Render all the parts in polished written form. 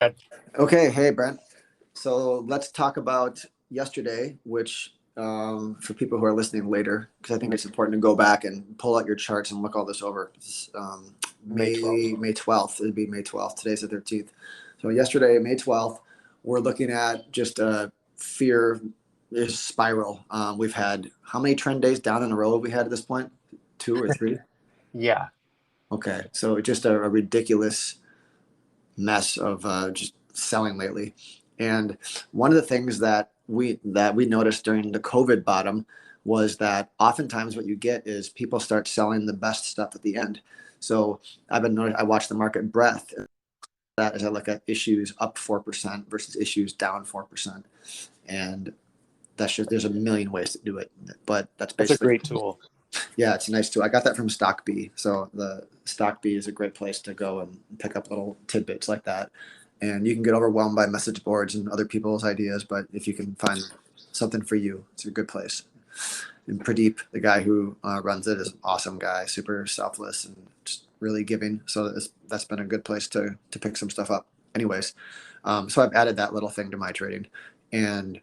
Uh, Okay, hey Brent. So let's talk about yesterday, which for people who are listening later, because I think it's important to go back and pull out your charts and look all this over. It's, May 12th. May 12th. It'd be May 12th. Today's the 13th. So yesterday, May 12th, we're looking at just a fear is spiral. We've had how many trend days down in a row have we had at this point? Two or three? Yeah. Okay, so just a ridiculous mess of just selling lately. And one of the things that we noticed during the COVID bottom was that oftentimes what you get is people start selling the best stuff at the end. So I watched the market breadth. That as I look at issues up 4% versus issues down 4%, and that's just there's a million ways to do it, but that's That's a basically great tool. yeah, it's nice too. I got that from StockB. So the StockB is a great place to go and pick up little tidbits like that. And you can get overwhelmed by message boards and other people's ideas, but if you can find something for you, it's a good place. And Pradeep, the guy who runs it, is an awesome guy, super selfless and just really giving. So that's been a good place to pick some stuff up. Anyways, so I've added that little thing to my trading, and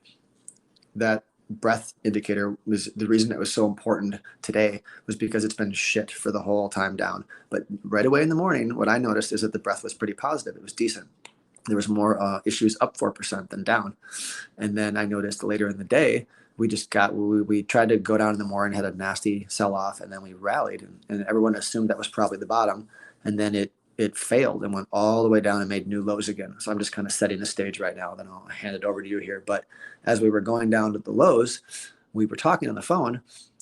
that breath indicator was the reason it was so important today was because it's been shit for the whole time down. But right away in the morning, what I noticed is that the breath was pretty positive. It was decent. There was more issues up 4% than down. And then I noticed later in the day, we tried to go down in the morning, had a nasty sell off, and then we rallied, and everyone assumed that was probably the bottom. And then it failed and went all the way down and made new lows again. So I'm just kind of setting the stage right now. Then I'll hand it over to you here. But as we were going down to the lows, we were talking on the phone,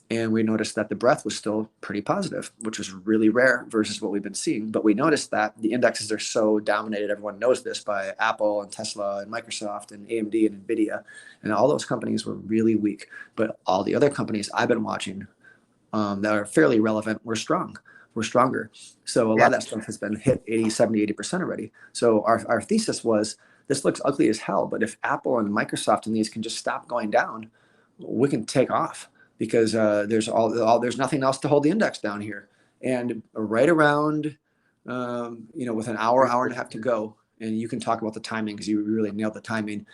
and we noticed that the breath was still pretty positive, which was really rare versus what we've been seeing. But we noticed that the indexes are so dominated, everyone knows this, by Apple and Tesla and Microsoft and AMD and Nvidia, and all those companies were really weak. But all the other companies I've been watching that are fairly relevant were strong. We're stronger. So a lot Yeah. of that stuff has been hit 80, 70, 80% already. So our thesis was this looks ugly as hell, but if Apple and Microsoft and these can just stop going down, we can take off because there's nothing else to hold the index down here. And right around, with an hour and a half to go, and you can talk about the timing because you really nailed the timing.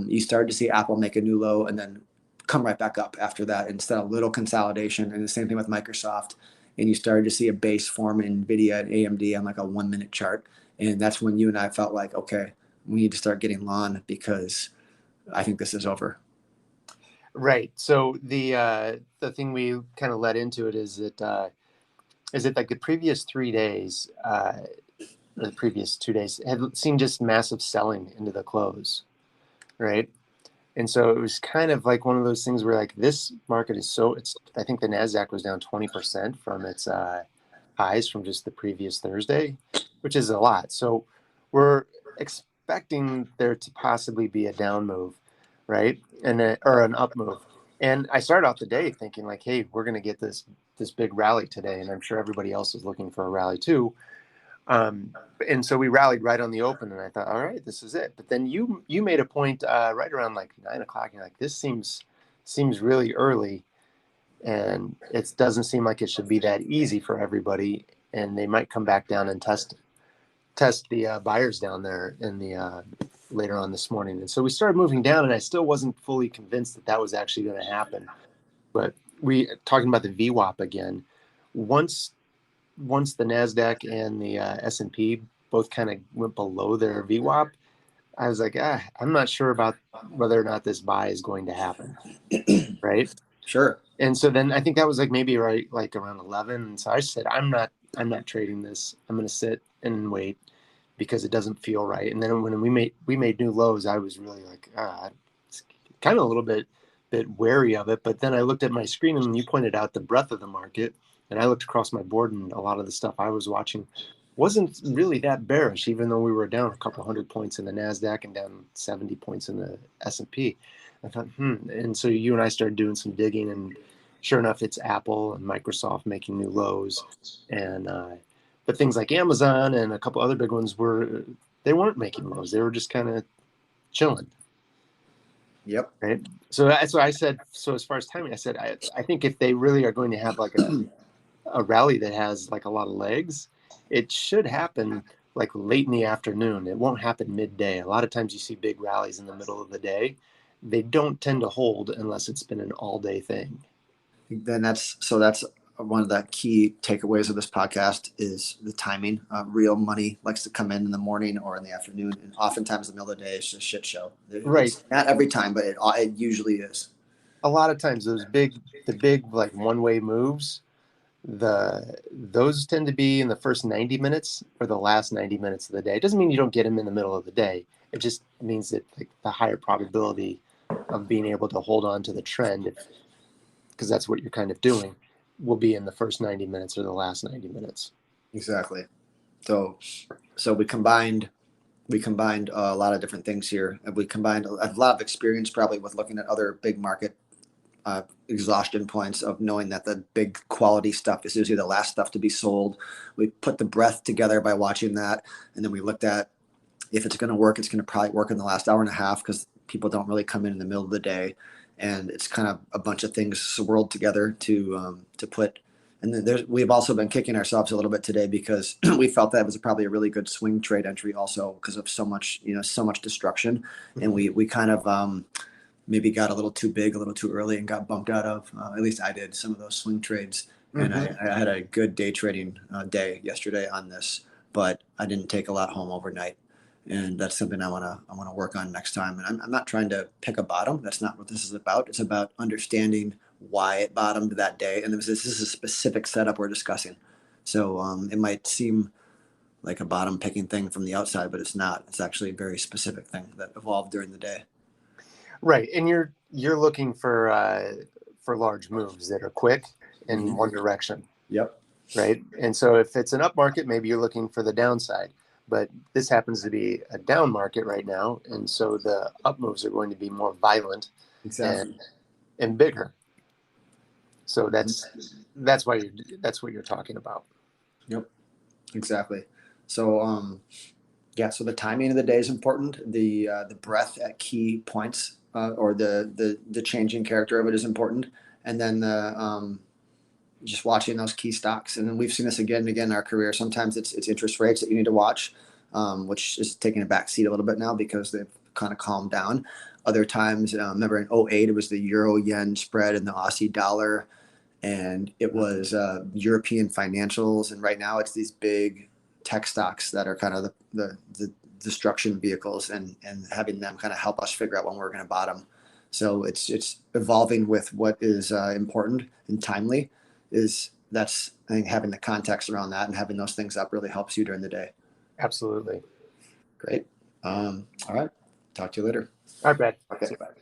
You started to see Apple make a new low and then come right back up after that instead of little consolidation. And the same thing with Microsoft. And you started to see a base form in Nvidia and AMD on like a 1 minute chart. And that's when you and I felt like, okay, we need to start getting long because I think this is over. Right. So the thing we kind of led into it is it like the previous 3 days, or the previous 2 days had seen just massive selling into the close, right? And so it was kind of like one of those things where like this market is I think the NASDAQ was down 20% from its highs from just the previous Thursday, which is a lot. So we're expecting there to possibly be a down move, right? Or an up move. And I started out the day thinking like, hey, we're going to get this big rally today. And I'm sure everybody else is looking for a rally too. And so we rallied right on the open, and I thought, all right, this is it. But then you made a point right around like 9 o'clock. You're like, this seems really early, and it doesn't seem like it should be that easy for everybody. And they might come back down and test the buyers down there in the later on this morning. And so we started moving down, and I still wasn't fully convinced that was actually going to happen. But we talking about the VWAP again. Once the NASDAQ and the S&P both kind of went below their VWAP, I was like, I'm not sure about whether or not this buy is going to happen, right? Sure. And so then I think that was like maybe right like around 11. And so I said, I'm not trading this. I'm going to sit and wait because it doesn't feel right. And then when we made new lows, I was really like, kind of a little bit wary of it. But then I looked at my screen and you pointed out the breadth of the market. And I looked across my board, and a lot of the stuff I was watching wasn't really that bearish, even though we were down a couple hundred points in the NASDAQ and down 70 points in the S&P. I thought, And so you and I started doing some digging, and sure enough, it's Apple and Microsoft making new lows. And but things like Amazon and a couple other big ones they weren't making lows. They were just kind of chilling. Yep. Right. So that's what I said. So as far as timing, I said, I think if they really are going to have like a rally that has like a lot of legs, it should happen like late in the afternoon. It won't happen midday. A lot of times you see big rallies in the middle of the day. They don't tend to hold unless it's been an all day thing. Then that's one of the key takeaways of this podcast is the timing. Real money likes to come in the morning or in the afternoon, and oftentimes the middle of the day is just a shit show. Right. It's not every time, but it usually is. A lot of times the big like one way moves, those tend to be in the first 90 minutes or the last 90 minutes of the day. It doesn't mean you don't get them in the middle of the day. It just means that like, the higher probability of being able to hold on to the trend, because that's what you're kind of doing, will be in the first 90 minutes or the last 90 minutes. Exactly. So we combined a lot of different things here. And we combined a lot of experience probably with looking at other big market exhaustion points of knowing that the big quality stuff is usually the last stuff to be sold. We put the breadth together by watching that, and then we looked at if it's going to work, it's going to probably work in the last hour and a half because people don't really come in the middle of the day, and it's kind of a bunch of things swirled together to put. And then we've also been kicking ourselves a little bit today because we felt that was probably a really good swing trade entry also because of so much destruction, and we kind of maybe got a little too big, a little too early, and got bumped out of. At least I did some of those swing trades, and I had a good day trading day yesterday on this, but I didn't take a lot home overnight, and that's something I wanna work on next time. And I'm not trying to pick a bottom. That's not what this is about. It's about understanding why it bottomed that day, and this is a specific setup we're discussing. So it might seem like a bottom picking thing from the outside, but it's not. It's actually a very specific thing that evolved during the day. Right, and you're looking for large moves that are quick in one direction, Yep. right? And so if it's an up market, maybe you're looking for the downside. But this happens to be a down market right now, and so the up moves are going to be more violent Exactly. and bigger. So that's why that's what you're talking about. Yep. Exactly. So yeah. So the timing of the day is important. The breadth at key points or the changing character of it is important, and then the just watching those key stocks. And then we've seen this again and again in our career. Sometimes it's interest rates that you need to watch, which is taking a back seat a little bit now because they've kind of calmed down. Other times, remember in '08, it was the euro yen spread and the Aussie dollar, and it was European financials. And right now, it's these big tech stocks that are kind of the destruction vehicles, and having them kind of help us figure out when we're going to bottom. So it's evolving with what is important and timely. That's I think having the context around that and having those things up really helps you during the day. Absolutely. Great. All right. Talk to you later. All right, Brad. Okay. See you. Bye.